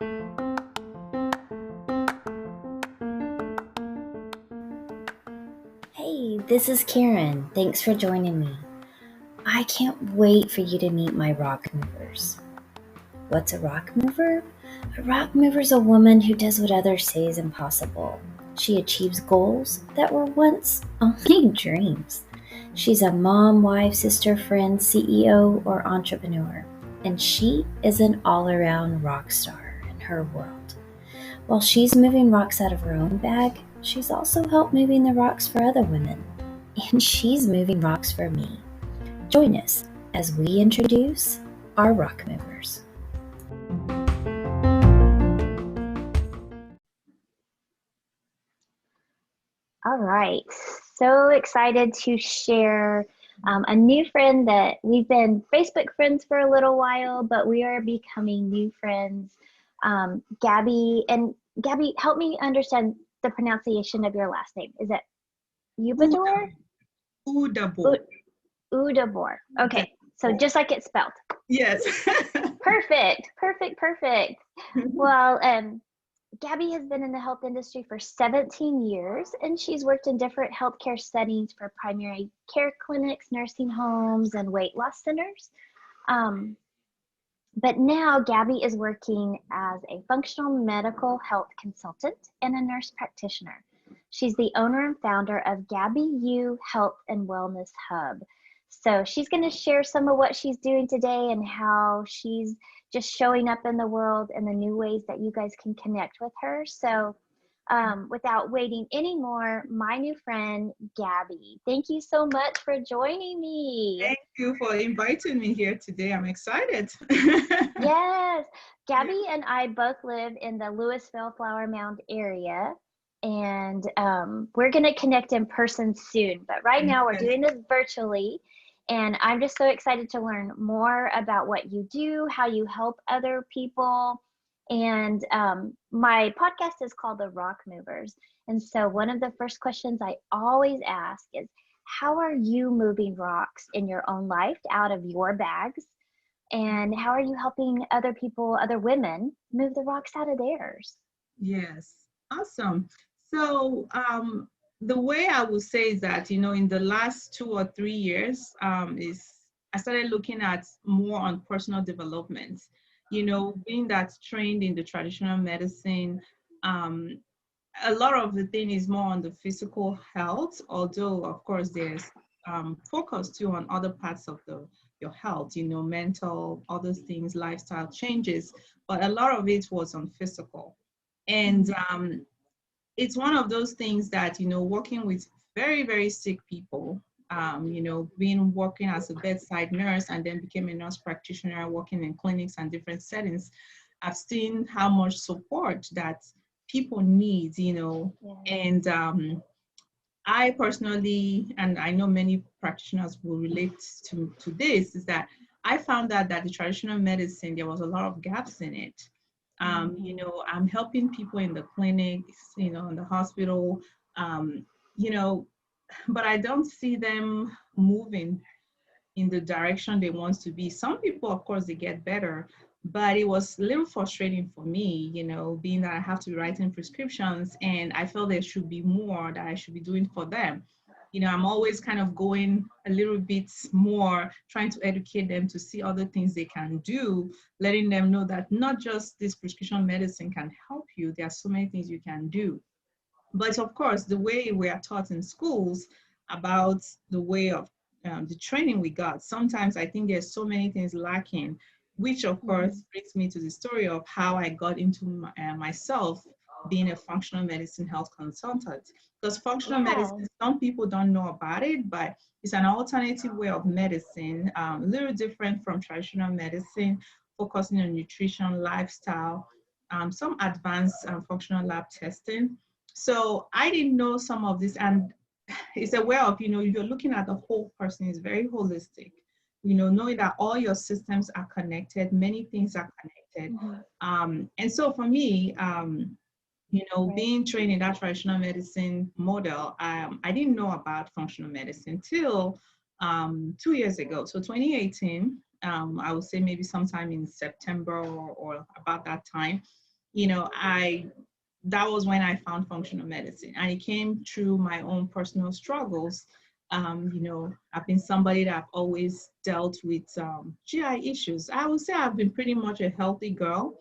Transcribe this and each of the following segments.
Hey, this is Karen. Thanks for joining me. I can't wait for you to meet my rock movers. What's a rock mover? A rock mover is a woman who does what others say is impossible. She achieves goals that were once only dreams. She's a mom, wife, sister, friend, CEO, or entrepreneur, and she is an all around rock star in her world. While she's moving rocks out of her own bag, she's also helped moving the rocks for other women. And she's moving rocks for me. Join us as we introduce our rock movers. All right, so excited to share a new friend that we've been Facebook friends for a little while, but we are becoming new friends. Gaby, and Gaby, help me understand the pronunciation of your last name. Is it Ubador? Udabor. Udabor. Okay, so just like it's spelled. Yes. Perfect. Well, Gaby has been in the health industry for 17 years, and she's worked in different healthcare settings for primary care clinics, nursing homes, and weight loss centers. But now Gaby is working as a functional medical health consultant and a nurse practitioner. She's the owner and founder of GabyU Health and Wellness Hub. So she's going to share some of what she's doing today and how she's just showing up in the world and the new ways that you guys can connect with her. So without waiting anymore, my new friend, Gaby. Thank you so much for joining me. Thank you for inviting me here today. I'm excited. Yes, Gaby and I both live in the Lewisville Flower Mound area, and we're going to connect in person soon. But right now we're doing this virtually, and I'm just so excited to learn more about what you do, how you help other people. And my podcast is called The Rock Movers. And so one of the first questions I always ask is, how are you moving rocks in your own life out of your bags? And how are you helping other people, other women, move the rocks out of theirs? Yes, awesome. So the way I would say is that, in the last 2 or 3 years, is I started looking at more on personal development. Being that trained in the traditional medicine, a lot of the thing is more on the physical health, although of course there's focus too on other parts of your health, mental, other things, lifestyle changes, but a lot of it was on physical. And it's one of those things that, working with very, very sick people, being working as a bedside nurse and then became a nurse practitioner, working in clinics and different settings, I've seen how much support that people need, and I personally, and I know many practitioners will relate to this, is that I found that the traditional medicine, there was a lot of gaps in it. I'm helping people in the clinics, in the hospital, but I don't see them moving in the direction they want to be. Some people, of course, they get better, but it was a little frustrating for me, being that I have to be writing prescriptions and I felt there should be more that I should be doing for them. I'm always kind of going a little bit more, trying to educate them to see other things they can do, letting them know that not just this prescription medicine can help you, there are so many things you can do. But of course, the way we are taught in schools about the way of the training we got, sometimes I think there's so many things lacking, which of course brings me to the story of how I got into myself being a functional medicine health consultant. Because functional medicine, some people don't know about it, but it's an alternative way of medicine, a little different from traditional medicine, focusing on nutrition, lifestyle, some advanced functional lab testing. So I didn't know some of this, and it's a way of, you're looking at the whole person, is very holistic. Knowing that all your systems are connected, many things are connected. And so for me, being trained in that traditional medicine model, I didn't know about functional medicine till 2 years ago. So 2018, I would say maybe sometime in September or about that time, I that was when I found functional medicine, and it came through my own personal struggles. I've been somebody that I've always dealt with GI issues. I would say I've been pretty much a healthy girl,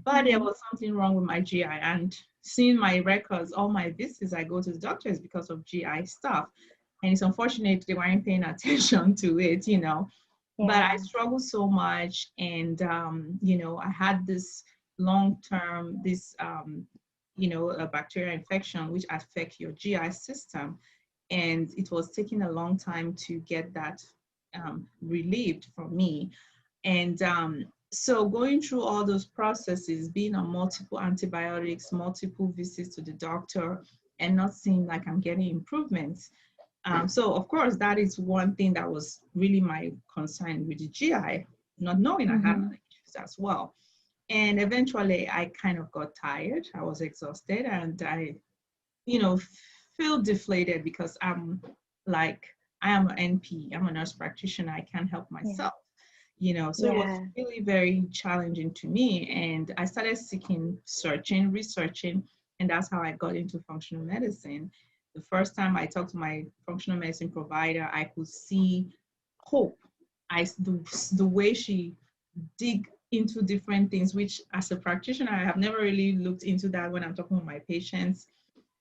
but there was something wrong with my GI. And seeing my records, all my visits, I go to the doctors because of GI stuff. And it's unfortunate they weren't paying attention to it, But I struggled so much. And, I had this long-term, a bacterial infection, which affects your GI system. And it was taking a long time to get that relieved from me. And so going through all those processes, being on multiple antibiotics, multiple visits to the doctor, and not seeing like I'm getting improvements. So of course, that is one thing that was really my concern with the GI, not knowing I had other issues as well. And eventually I kind of got tired. I was exhausted, and I, feel deflated because I'm like, I am an NP, I'm a nurse practitioner, I can't help myself. So it was really very challenging to me. And I started searching, researching, and that's how I got into functional medicine. The first time I talked to my functional medicine provider, I could see hope. The way she dig into different things, which as a practitioner, I have never really looked into that when I'm talking with my patients.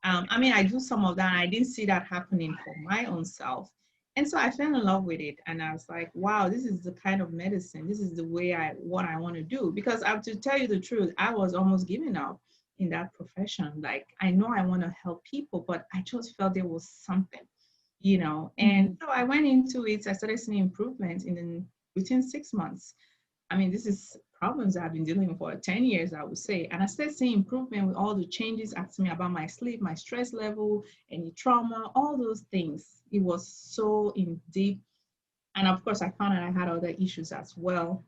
I do some of that. I didn't see that happening for my own self. And so I fell in love with it. And I was like, wow, this is the kind of medicine. This is the way what I want to do. Because I have to tell you the truth, I was almost giving up in that profession. Like, I know I want to help people, but I just felt there was something, And so I went into it. I started seeing improvement within 6 months. This is problems I've been dealing with for 10 years, I would say. And I started seeing improvement with all the changes, asking me about my sleep, my stress level, any trauma, all those things. It was so in deep. And of course, I found out I had other issues as well.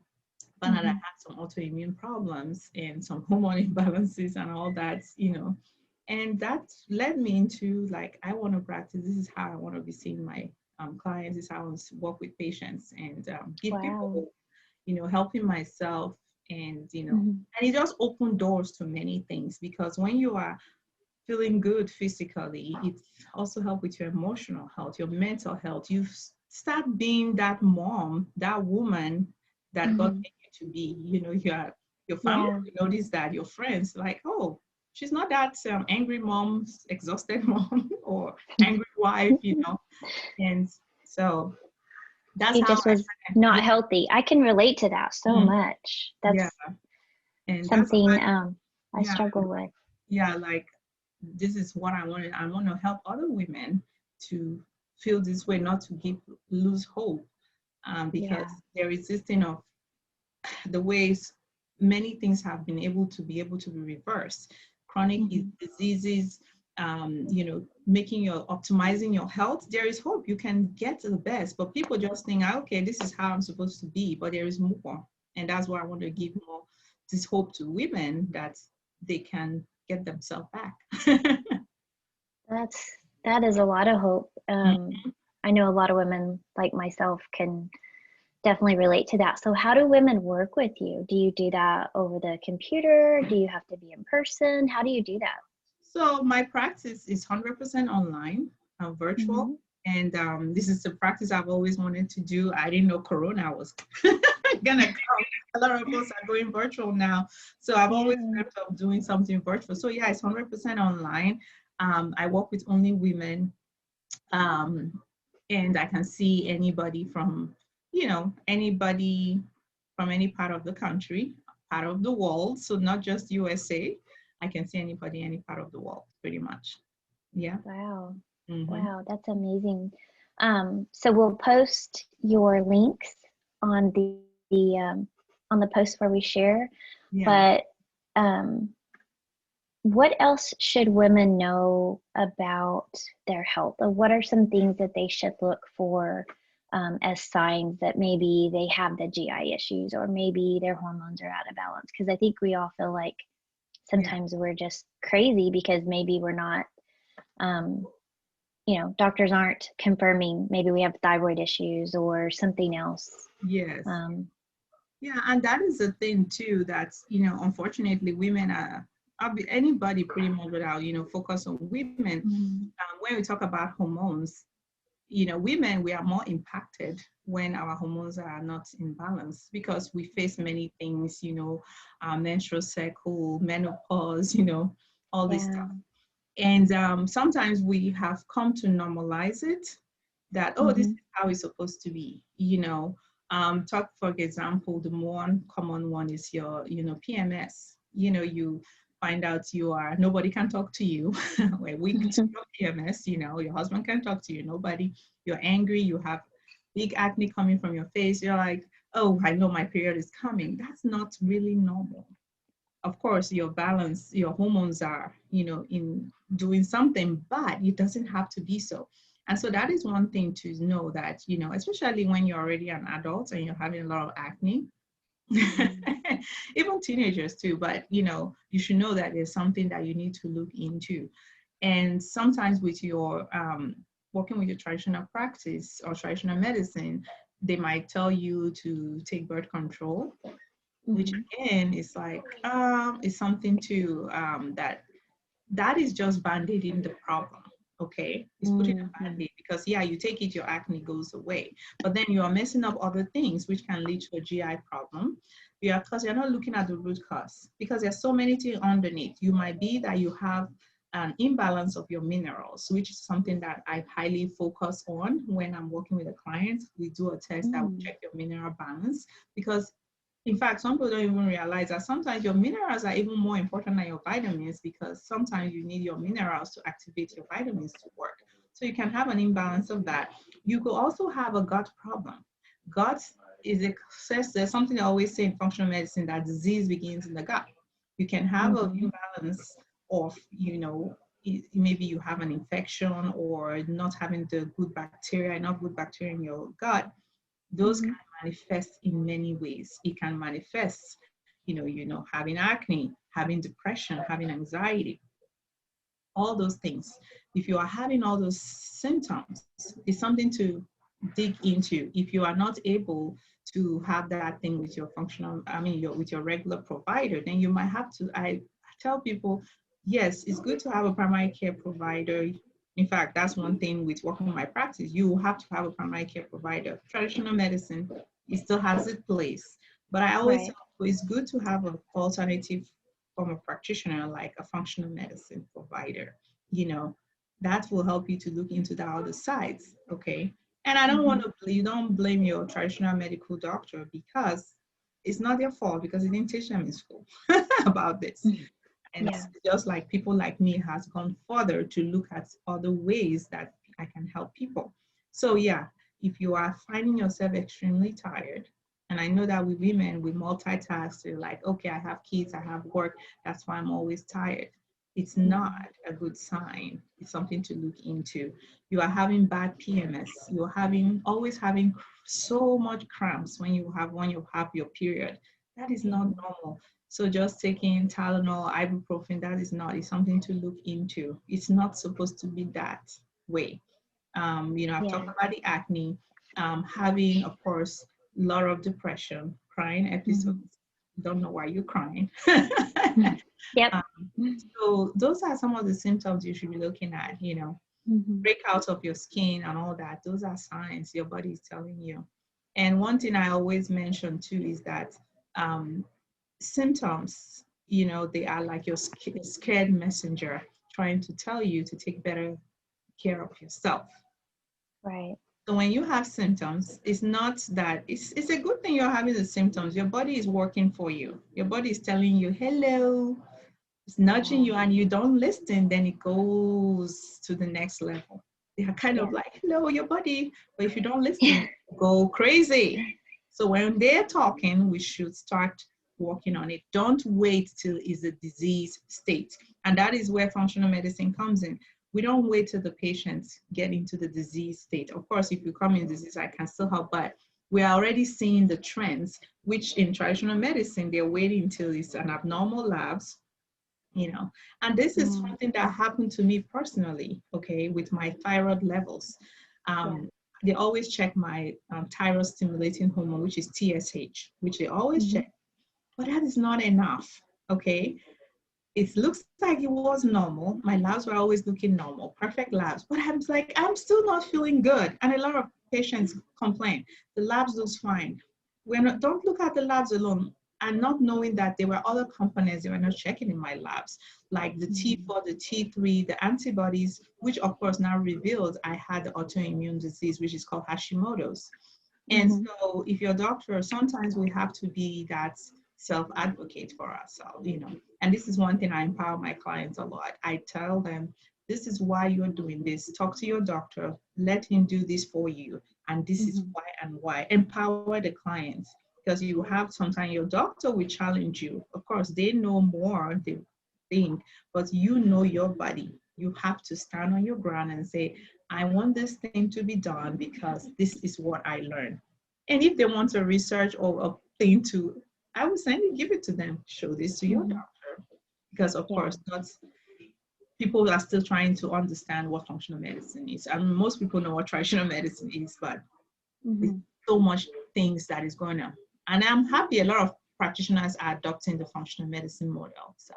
Found out I had some autoimmune problems and some hormone imbalances and all that, And that led me into like, I want to practice. This is how I want to be seeing my clients. This is how I want to work with patients and give people, helping myself. And, and it just opened doors to many things, because when you are feeling good physically, it also helps with your emotional health, your mental health. You start being that mom, that woman that God made you to be. Your family will notice that, your friends, like, oh, she's not that angry mom, exhausted mom, or angry wife, And so that's She how just was not healthy. I can relate to that so much. That's and something that's I struggle with. Yeah, like, this is what I wanted. I want to help other women to feel this way, not to lose hope, because they're resisting of the ways many things have been able to be reversed. Chronic diseases, optimizing your health. There is hope. You can get to the best, but people just think, okay, this is how I'm supposed to be, but there is more. And that's why I want to give more this hope to women, that they can get themselves back. That is a lot of hope. I know a lot of women like myself can definitely relate to that. So how do women work with you? Do you do that over the computer? Do you have to be in person? How do you do that? So my practice is 100% online, virtual. And this is the practice I've always wanted to do. I didn't know Corona was gonna come. A lot of us are going virtual now. So I've always dreamt of doing something virtual. So yeah, it's 100% online. I work with only women. And I can see anybody from anybody from any part of the country, part of the world. So not just USA. I can see anybody, any part of the world, pretty much. Yeah. Wow. Wow, that's amazing. So we'll post your links on on the post where we share. But what else should women know about their health? Or what are some things that they should look for as signs that maybe they have the GI issues, or maybe their hormones are out of balance? Because I think we all feel like sometimes we're just crazy because maybe we're not, doctors aren't confirming maybe we have thyroid issues or something else. Yes. Yeah, and that is the thing too, that's, unfortunately women are, anybody pretty much without, focus on women. Mhm. When we talk about hormones, women, we are more impacted when our hormones are not in balance because we face many things, our menstrual cycle, menopause, all this Yeah. stuff. And sometimes we have come to normalize it that, oh, this is Mhm. how it's supposed to be, talk, for example, the more common one is your, PMS. You find out nobody can talk to you. We're weak to your PMS, your husband can talk to you, nobody, you're angry, you have big acne coming from your face. You're like, oh, I know my period is coming. That's not really normal. Of course, your balance, your hormones are, in doing something, but it doesn't have to be so. And so that is one thing to know that, especially when you're already an adult and you're having a lot of acne, Mhm. even teenagers too, but you should know that there's something that you need to look into. And sometimes with your working with your traditional practice or traditional medicine, they might tell you to take birth control, which Mhm. again is like is something to that is just band-aiding the problem. Okay, it's putting a Mhm. band-aid because yeah, you take it, your acne goes away, but then you are messing up other things which can lead to a GI problem. Yeah, because you're not looking at the root cause, because there's so many things underneath. You might be that you have an imbalance of your minerals, which is something that I highly focus on when I'm working with a client. We do a test that will Mhm. check your mineral balance, because in fact, some people don't even realize that sometimes your minerals are even more important than your vitamins, because sometimes you need your minerals to activate your vitamins to work. So you can have an imbalance of that. You could also have a gut problem. Gut is a there's something I always say in functional medicine, that disease begins in the gut. You can have an Mhm. imbalance of, maybe you have an infection or not having the good bacteria, enough good bacteria in your gut. Those can Mhm. manifest in many ways. It can manifest, having acne, having depression, having anxiety, all those things. If you are having all those symptoms, it's something to dig into. If you are not able to have that thing with your functional, with your regular provider, then you might have to. I tell people, yes, it's good to have a primary care provider. In fact, that's one thing with working in my practice. You have to have a primary care provider. Traditional medicine, it still has its place, but I always Right. tell people it's good to have an alternative from a practitioner, like a functional medicine provider, you know, that will help you to look into the other sides. Okay. And I don't want Mhm. to, you don't blame your traditional medical doctor, because it's not their fault, because they didn't teach them in school about this. Mhm. And Yeah. just like people like me has gone further to look at other ways that I can help people. So yeah, if you are finding yourself extremely tired, and I know that with women, we multitask, we're like, okay, I have kids, I have work, that's why I'm always tired. It's not Mhm. a good sign. It's something to look into. You are having bad PMS. You're always having so much cramps when you have your period. That is not Mhm. normal. So just taking Tylenol, ibuprofen, that is not. It's something to look into. It's not supposed to be that way. I've talked Yeah. about the acne, having, of course, a lot of depression, crying Mhm. episodes. Don't know why you're crying. Mhm. Yep. Um, so those are some of the symptoms you should be looking at, Mhm. breakout of your skin and all that. Those are signs your body is telling you. And one thing I always mention too is that um, symptoms, they are like your scared messenger trying to tell you to take better care of yourself. Right. So when you have symptoms, it's not that it's a good thing you're having the symptoms. Your body is working for you. Your body is telling you, hello, it's nudging Yeah. you, and you don't listen, then it goes to the next level. They are kind of Yeah. like, hello, your body. But if you don't listen, go crazy. So when they're talking, we should start working on it. Don't wait till it's a disease state. And that is where functional medicine comes in. We don't wait till the patients get into the disease state. Of course, if you come in disease, I can still help, but we are already seeing the trends, which in traditional medicine, they're waiting until it's an abnormal labs, and this is Mm. something that happened to me personally, okay, with my thyroid levels. Yeah. um they always check my thyroid stimulating hormone, which is TSH, which they always check. But that is not enough, okay? It looks like it was normal. My labs were always looking normal, perfect labs. But I was like, I'm still not feeling good. And a lot of patients complain. The labs looks fine. Don't look at the labs alone, and not knowing that there were other components they were not checking in my labs, like the T4, the T3, the antibodies, which of course now revealed I had the autoimmune disease, which is called Hashimoto's. And so if you're a doctor, sometimes we have to be that self-advocate for ourselves, you know. And this is one thing I empower my clients a lot. I tell them, this is why you're doing this. Talk to your doctor, let him do this for you. And this is why and why. Empower the clients, because you have sometimes your doctor will challenge you. Of course, they know more, they think, but you know your body. You have to stand on your ground and say, I want this thing to be done because this is what I learned. And if they want to research or a thing to, I would say, give it to them. Show this to your doctor. Because of course, not people are still trying to understand what functional medicine is. I mean, most people know what traditional medicine is, but there's so much things that is going on. And I'm happy a lot of practitioners are adopting the functional medicine model. So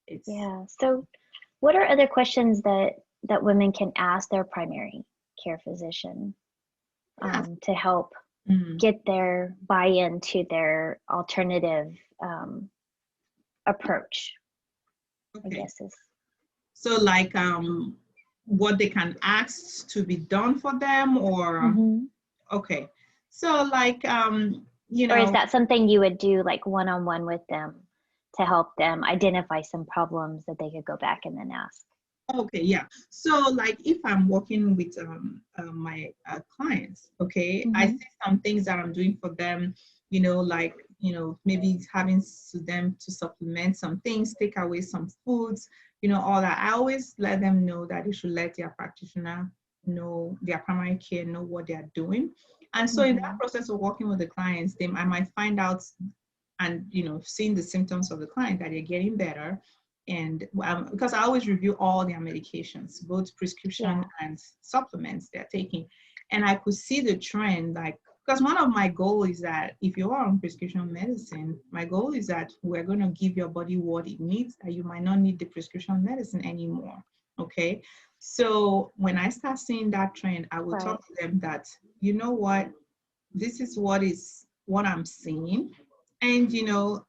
it's So what are other questions that women can ask their primary care physician to help get their buy-in to their alternative approach? I guess is so like what they can ask to be done for them, or okay, so like you know, or is that something you would do like one-on-one with them to help them identify some problems that they could go back and then ask? Okay, yeah. So like if I'm working with my clients, okay, I see some things that I'm doing for them, you know, like, you know, maybe having to them to supplement some things, take away some foods, you know, all that. I always let them know that they should let their practitioner know, their primary care know what they are doing. And so in that process of working with the clients, I might find out, and you know, seeing the symptoms of the client, that they're getting better. And because I always review all their medications, both prescription and supplements they're taking, and I could see the trend. Like, because one of my goals is that if you are on prescription medicine, my goal is that we're going to give your body what it needs, that you might not need the prescription medicine anymore. Okay, so when I start seeing that trend, I will talk to them that, you know what, this is what I'm seeing. And you know,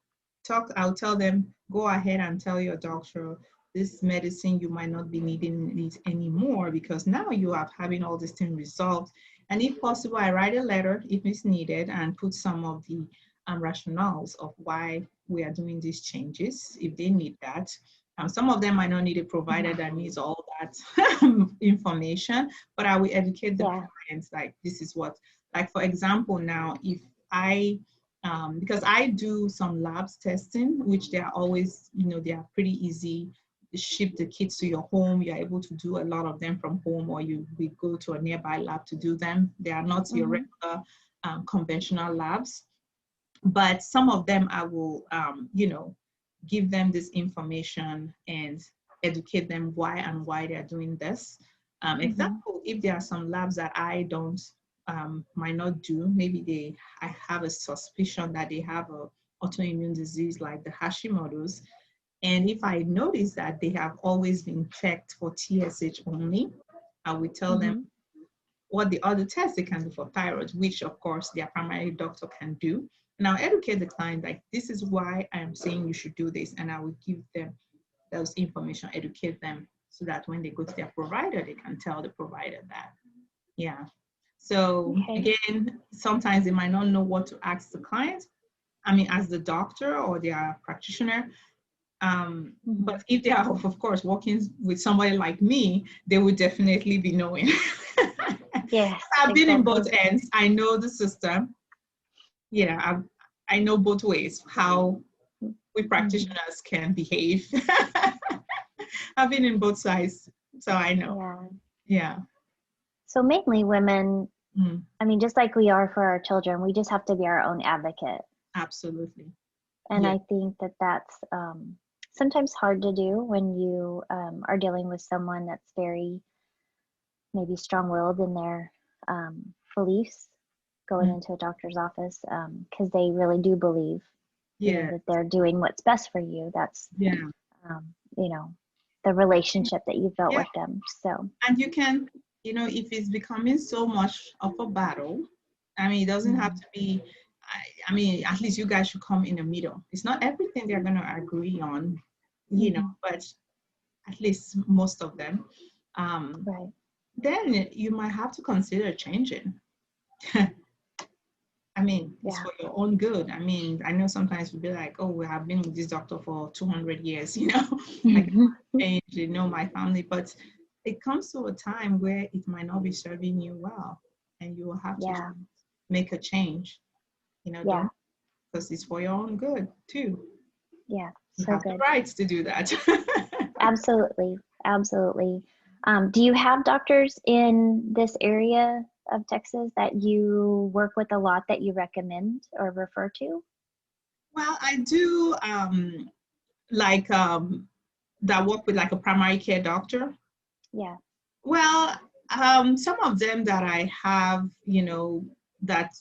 I'll tell them, go ahead and tell your doctor this medicine you might not be needing it anymore, because now you are having all these things resolved. And if possible, I write a letter if it's needed and put some of the rationales of why we are doing these changes if they need that. Some of them might not need a provider that needs all that information, but I will educate the clients, like, this is what, like, for example, now if I because I do some labs testing, which they are always, you know, they are pretty easy. You ship the kits to your home. You're able to do a lot of them from home, or we go to a nearby lab to do them. They are not your regular conventional labs, but some of them I will, you know, give them this information and educate them why they're doing this. Example, if there are some labs that I don't might not do, maybe I have a suspicion that they have a autoimmune disease like the Hashimoto's, and if I notice that they have always been checked for TSH only, I will tell them what the other tests they can do for thyroid, which of course their primary doctor can do. And I'll educate the client, like, this is why I am saying you should do this, and I will give them those information, educate them, so that when they go to their provider, they can tell the provider that. Yeah. So again, sometimes they might not know what to ask the client, I mean, as the doctor or their practitioner. But if they are, of course, working with somebody like me, they would definitely be knowing. Yes, I've been in both ends. I know the system. Yeah, I know both ways how we practitioners can behave. I've been in both sides, so I know. Yeah. So mainly women, I mean, just like we are for our children, we just have to be our own advocate. Absolutely. And I think that that's sometimes hard to do when you are dealing with someone that's very maybe strong-willed in their beliefs going into a doctor's office, because they really do believe, Yeah. that they're doing what's best for you. That's, Yeah. The relationship that you built Yeah. with them. So, And you can, if it's becoming so much of a battle, I mean, it doesn't have to be, I mean, at least you guys should come in the middle. It's not everything they're going to agree on, but at least most of them. right. Then you might have to consider changing. I mean, it's for your own good. I mean, I know sometimes we'll be like, oh, we have been with this doctor for 200 years, I can change, my family. But it comes to a time where it might not be serving you well, and you will have to make a change, don't, because it's for your own good too. Yeah, You so have good. the rights to do that. Absolutely. Do you have doctors in this area of Texas that you work with a lot that you recommend or refer to? Well, I do that work with like a primary care doctor. Yeah. Well, some of them that I have, that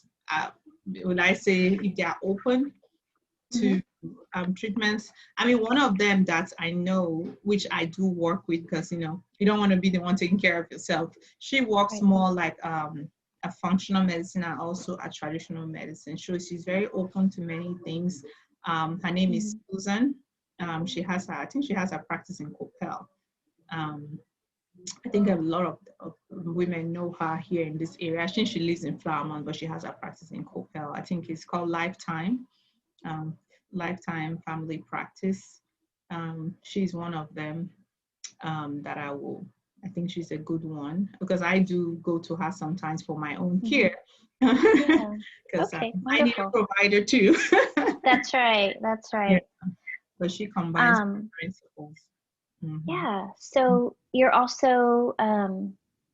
would I say if they are open to treatments. I mean, one of them that I know, which I do work with, because you don't want to be the one taking care of yourself. She works more like a functional medicine and also a traditional medicine. So she's very open to many things. Her name is Susan. I think she has a practice in Coppell. I think a lot of women know her here in this area. I think she lives in Flowermont, but she has a practice in Coppell. I think it's called Lifetime. Lifetime Family Practice. She's one of them that I think she's a good one, because I do go to her sometimes for my own care, because I need a provider too. That's right. Yeah. But she combines principles. Yeah. So you're also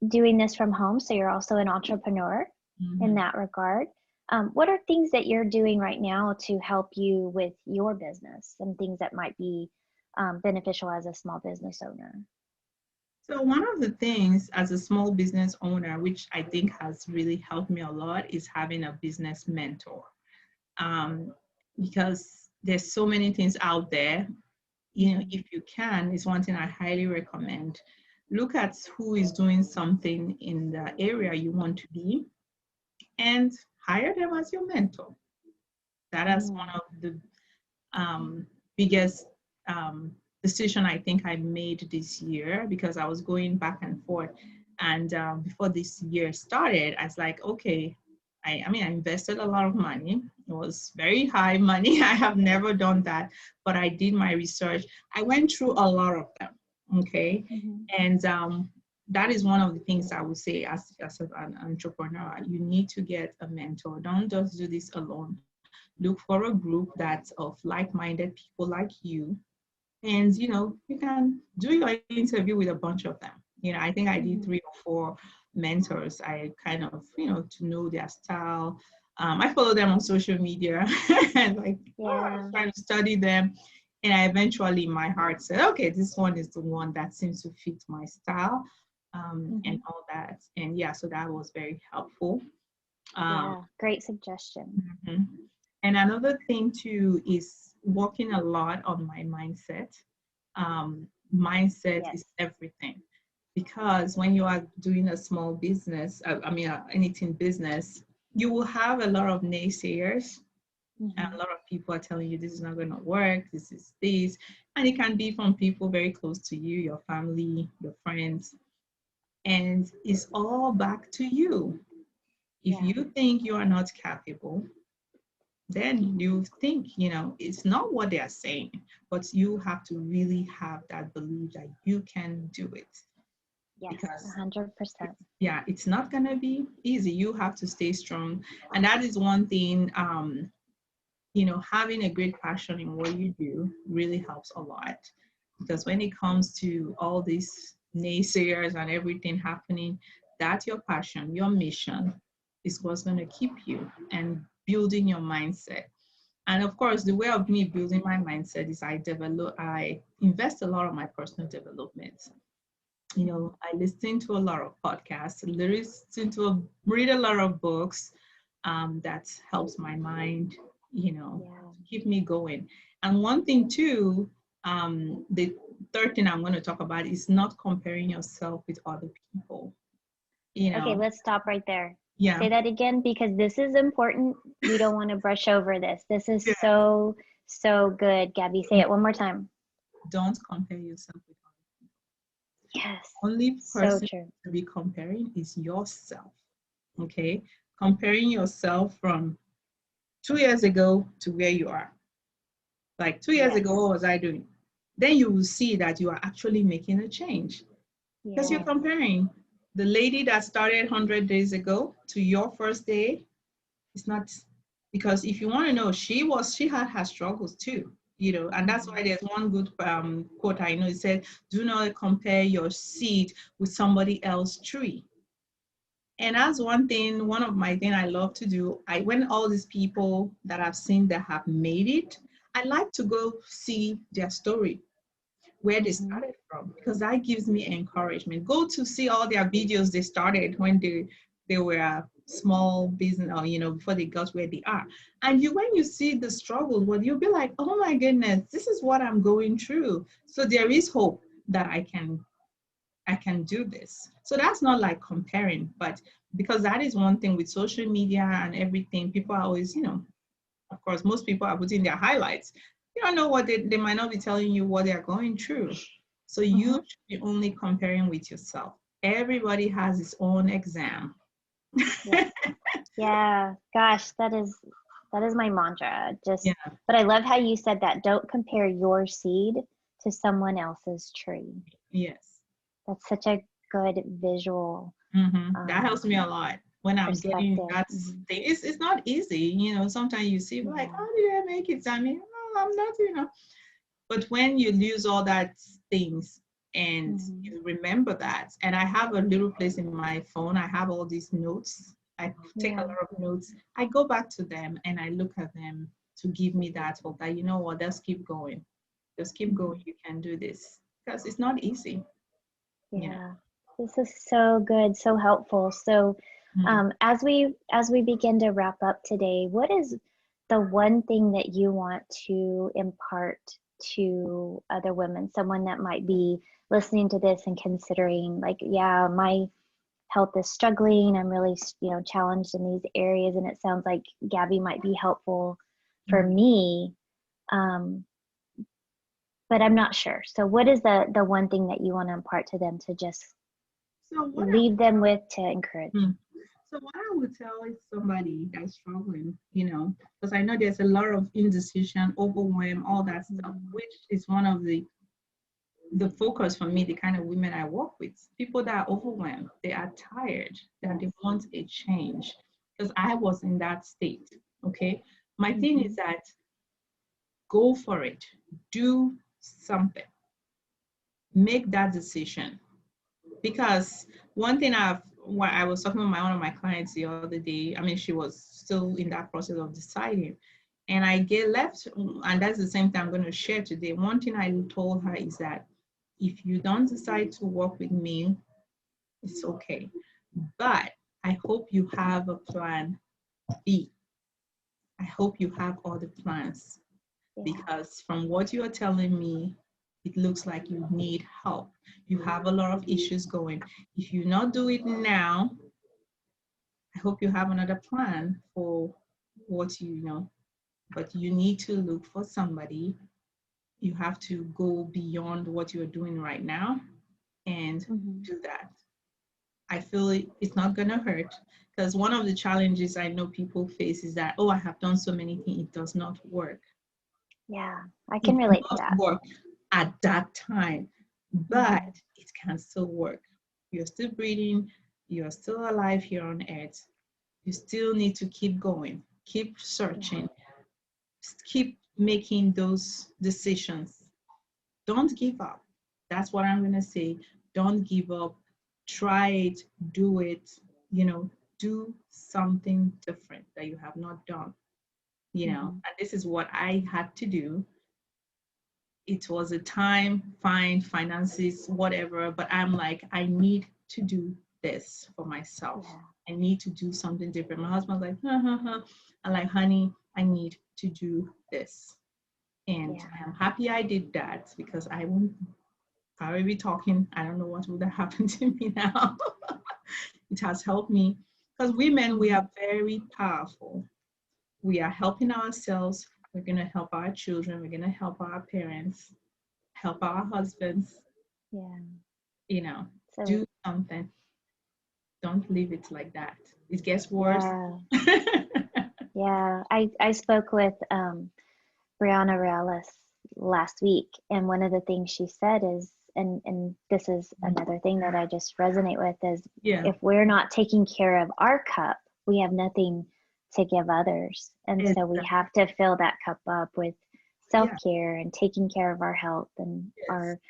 doing this from home. So you're also an entrepreneur in that regard. What are things that you're doing right now to help you with your business, and things that might be beneficial as a small business owner? So one of the things as a small business owner, which I think has really helped me a lot, is having a business mentor. Because there's so many things out there. If you can, it's one thing I highly recommend. Look at who is doing something in the area you want to be and hire them as your mentor. That is one of the biggest decision I think I made this year, because I was going back and forth. And before this year started, I was like, okay, I invested a lot of money. It was very high money. I have never done that, but I did my research. I went through a lot of them, okay? And that is one of the things I would say as an entrepreneur. You need to get a mentor. Don't just do this alone. Look for a group that's of like-minded people like you. And, you can do your interview with a bunch of them. I think I did 3 or 4 mentors. I kind of, to know their style. I follow them on social media and I was trying to study them. And I eventually, my heart said, okay, this one is the one that seems to fit my style and all that. And so that was very helpful. Great suggestion. And another thing too is working a lot on my mindset. Mindset is everything, because when you are doing a small business, anything business, you will have a lot of naysayers. And a lot of people are telling you this is not going to work, this is this. And it can be from people very close to you, your family, your friends. And it's all back to you. If you think you are not capable, then you think, it's not what they are saying, but you have to really have that belief that you can do it. Yes, because 100%. It's not going to be easy. You have to stay strong. And that is one thing, having a great passion in what you do really helps a lot. Because when it comes to all these naysayers and everything happening, that's your passion, your mission is what's going to keep you and building your mindset. And of course, the way of me building my mindset is I invest a lot of my personal development. You know, I listen to a lot of podcasts, read a lot of books. That helps my mind, Yeah. to keep me going. And one thing too, the third thing I'm going to talk about is not comparing yourself with other people. You Okay, know, let's stop right there. yeah, Say that again because this is important. We don't want to brush over this. This is yeah. so, so good. Gabby, say it one more time. Don't compare yourself with other Yes, people. Only so person true. to be comparing is yourself. Okay, comparing yourself from 2 years ago to where you are. Like 2 years Yes, ago, what was I doing? Then you will see that you are actually making a change because you're yes. comparing the lady that started 100 days ago to your first day. It's not, because if you want to know, she had her struggles too, and that's why Mhm. there's one good quote I know. It said, "Do not compare your seed with somebody else's tree." And that's one of my thing I love to do. When all these people that I've seen that have made it, I like to go see their story, where they Mhm. started from, because that gives me encouragement. Go to see all their videos they started when they were a small business, or before they got where they are. And when you see the struggles, well, you'll be like, oh my goodness, this is what I'm going through. So there is hope that I can do this. So that's not like comparing, but because that is one thing with social media and everything, people are always, of course, most people are putting their highlights. You don't know what they might not be telling you what they're going through. So you Mhm. should be only comparing with yourself. Everybody has his own exam. Yeah. Yeah. Gosh, that is my mantra. Yeah, But I love how you said that. Don't compare your seed to someone else's tree. yes. That's such a good visual That um, helps me a lot when I'm getting perspective. that Mhm. thing. It's not easy, sometimes you see like, Yeah. how did I make it? I mean, no, I'm not. But when you lose all that things and Mhm. you remember that, and I have a little place in my phone, I have all these notes. I take a Yeah. lot of notes. I go back to them and I look at them to give me that hope that, you know what, just keep going. Just keep going. Mhm. You can do this. Because it's not easy. Yeah. Yeah. This is so good, so helpful. So, Mm. as we begin to wrap up today, what is the one thing that you want to impart to other women, someone that might be listening to this and considering, like, yeah, my health is struggling. I'm really, challenged in these areas, and it sounds like Gabby might be helpful for Mm. me. Um, but I'm not sure. So, what is the one thing that you want to impart to them to just So what I leave them with to encourage? mm. So what I would tell is somebody that's struggling, because I know there's a lot of indecision, overwhelm, all that stuff, Mhm. which is one of the focus for me, the kind of women I work with. People that are overwhelmed, they are tired, that they Yes. want a change. Because I was in that state. Okay. My thing is Mhm. that go for it. Do something. Make that decision. Because one thing when I was talking with one of my clients the other day, I mean, she was still in that process of deciding. And I get left, and that's the same thing I'm going to share today. One thing I told her is that if you don't decide to work with me, it's okay. But I hope you have a plan B. I hope you have other plans, Yeah. because from what you are telling me, it looks like you need help. You have a lot of issues going. If you not do it now, I hope you have another plan for what but you need to look for somebody. You have to go beyond what you're doing right now and Mhm. do that. I feel it's not going to hurt, because one of the challenges I know people face is that, oh, I have done so many things, it does not work. Yeah. I It can will relate to not that. work at that time, but Mhm. it can still work. You're still breathing, you're still alive here on earth. You still need to keep going, keep Yeah. searching, keep making those decisions. Don't give up. That's what I'm going to say. Don't give up. Try it, do it, do something different that you have not done. Mhm. And this is what I had to do. it was a time, fine, finances, whatever, but I'm like, I need to do this for myself. Yeah. I need to do something different. My husband's like, ha, ha, ha. I'm like, honey, I need to do this. And Yeah. I'm happy I did that because I won't probably be talking. I don't know what would have happened to me now. It has helped me because women, we are very powerful. We are helping ourselves. We're going to help our children. We're going to help our parents, help our husbands, Yeah. do So something. Don't leave it like that. It gets worse. yeah. Yeah. I spoke with Brianna Reales last week, and one of the things she said is, and this is another thing that I just resonate with, is Yeah. if we're not taking care of our cup, we have nothing to give others. And so we have to fill that cup up with self-care and taking care of our health and our,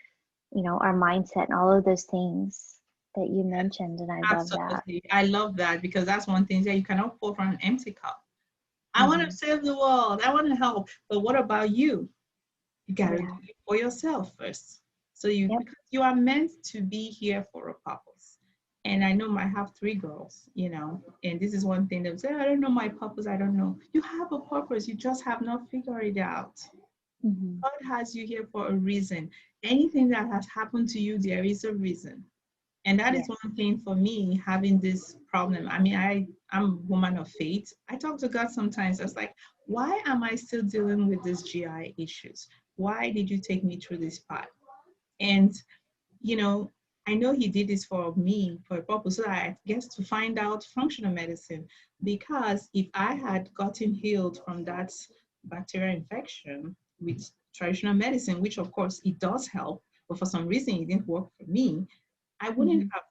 our mindset and all of those things that you mentioned. And I love that. Absolutely. I love that because that's one thing that you cannot pour from an empty cup. I want to save the world. I want to help. But what about you? You got to do it for yourself first. So because you are meant to be here for a purpose. And I know I have 3 girls, and this is one thing that say, I don't know my purpose. I don't know. You have a purpose. You just have not figured it out. God has you here for a reason. Anything that has happened to you, there is a reason. And that is one thing for me, having this problem. I mean, I'm a woman of faith. I talk to God sometimes. I was like, why am I still dealing with these GI issues? Why did you take me through this path? And, I know he did this for me for a purpose, so I guess to find out functional medicine. Because if I had gotten healed from that bacterial infection with traditional medicine, which of course it does help, but for some reason it didn't work for me, I wouldn't have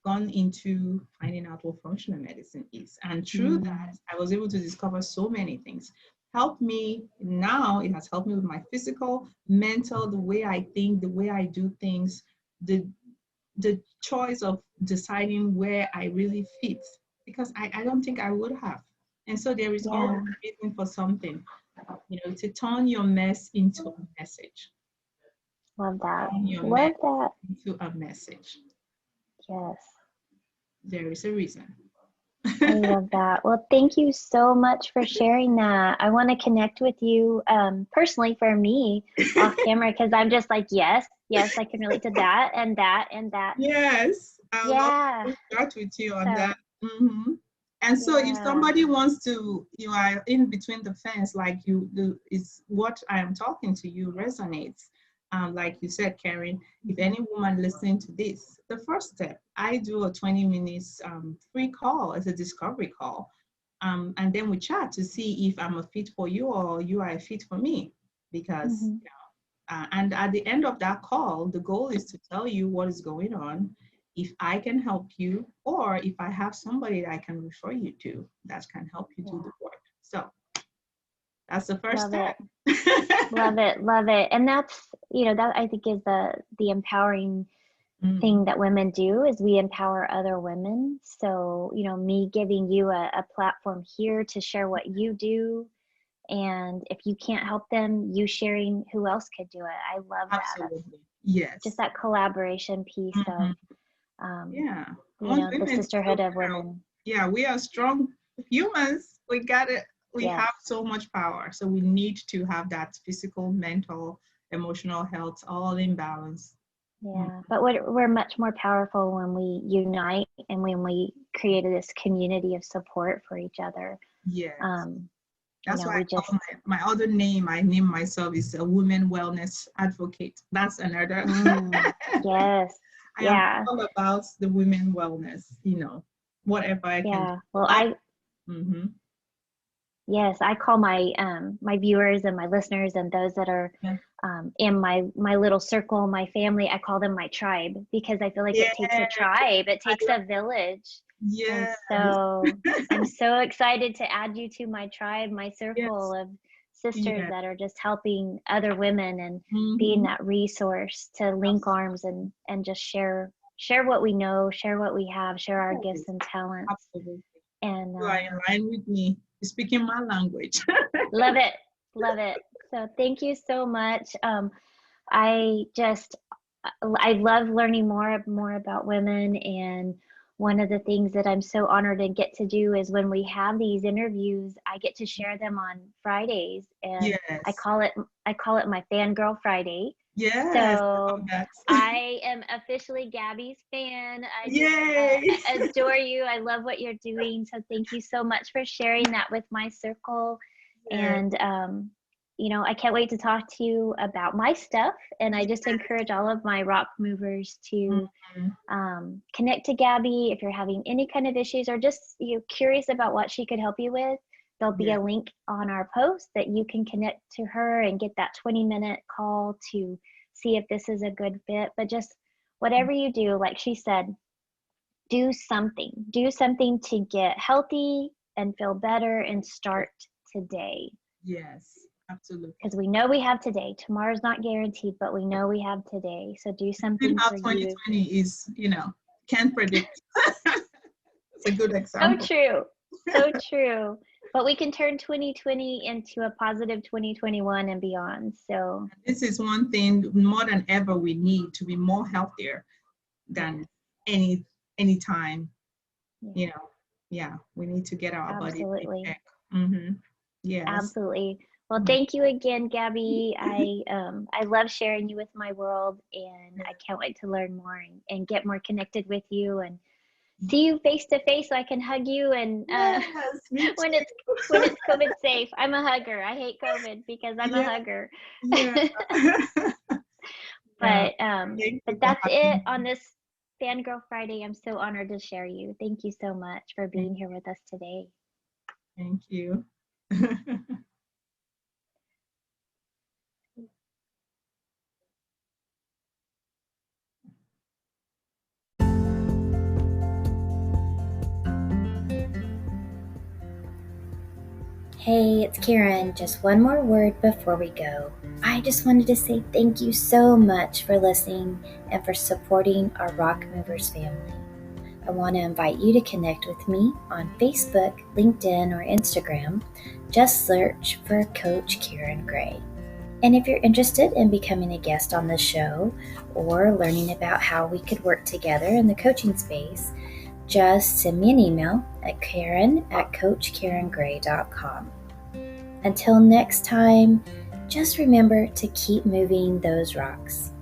gone into finding out what functional medicine is. And through that, I was able to discover so many things. Helped me now, it has helped me with my physical, mental, the way I think, the way I do things, the choice of deciding where I really fit, because I don't think I would have. And so there is always a reason for something, to turn your mess into a message. Love that. Turn your Love mess that. into a message. Yes. There is a reason. I love that. Well, thank you so much for sharing that. I want to connect with you personally for me off camera, because I'm just like, yes, I can relate to that and that and that. Yes. I would love to start with you on that. And so if somebody wants to, you are in between the fence, like you do, is what I am talking to you resonates. Like you said, Karen, if any woman listening to this, the first step, I do a 20 minutes free call as a discovery call. And then we chat to see if I'm a fit for you or you are a fit for me. Because, and at the end of that call, the goal is to tell you what is going on, if I can help you, or if I have somebody that I can refer you to that can help you do the work. So that's the first step. Love it. And that's, that I think is the empowering thing that women do, is we empower other women. So, me giving you a platform here to share what you do. And if you can't help them, you sharing who else could do it. I love that. Absolutely. Yes. Just that collaboration piece of, the sisterhood of women. Yeah, we are strong humans. We got it. We have so much power. So we need to have that physical, mental, emotional health all in balance. Yeah, but we're much more powerful when we unite and when we create this community of support for each other. Yes. That's why my other name, I name myself, is a women wellness advocate. That's another. Yes. I am all about the women wellness, whatever I can. Yeah. Well, yes, I call my my viewers and my listeners and those that are in my little circle, my family, I call them my tribe, because I feel like it takes a tribe. It takes a village. Yeah. And so I'm so excited to add you to my tribe, my circle of sisters that are just helping other women and being that resource to link arms and just share what we know, share what we have, share our gifts and talents. Absolutely. And you are in line with me. You're speaking my language. Love it. So thank you so much. I love learning more about women, and one of the things that I'm so honored to get to do is when we have these interviews, I get to share them on Fridays, and I Yes. call it my Fangirl Friday. Yes. So That. I am officially Gaby's fan. I Yay. just adore you. I love what you're doing. So thank you so much for sharing that with my circle. Yeah. And I can't wait to talk to you about my stuff. And I just encourage all of my rock movers to connect to Gaby if you're having any kind of issues, or just curious about what she could help you with. There'll be a link on our post that you can connect to her and get that 20-minute call to see if this is a good fit. But just whatever you do, like she said, do something to get healthy and feel better and start today. Yes, absolutely. Because we know we have today. Tomorrow's not guaranteed, but we know we have today. So do something How for 2020 you. is, can't predict. It's a good So example. true. So true. But we can turn 2020 into a positive 2021 and beyond. So this is one thing more than ever we need to be more healthier than any time. Yeah. We need to get our body in Absolutely. check. Yes. Absolutely. Well, thank you again, Gaby. I love sharing you with my world, and I can't wait to learn more and get more connected with you and see you face to face so I can hug you. And Yes, when it's COVID safe. I'm a hugger. I hate COVID because I'm a hugger. Yeah. But that's it me. on this Fangirl Friday. I'm so honored to share you. Thank you so much for being here with us today. Thank you. Hey, it's Karen. Just one more word before we go. I just wanted to say thank you so much for listening and for supporting our Rock Movers family. I want to invite you to connect with me on Facebook, LinkedIn, or Instagram. Just search for Coach Karen Gray. And if you're interested in becoming a guest on the show or learning about how we could work together in the coaching space, just send me an email at karen@coachkarengray.com. Until next time, just remember to keep moving those rocks.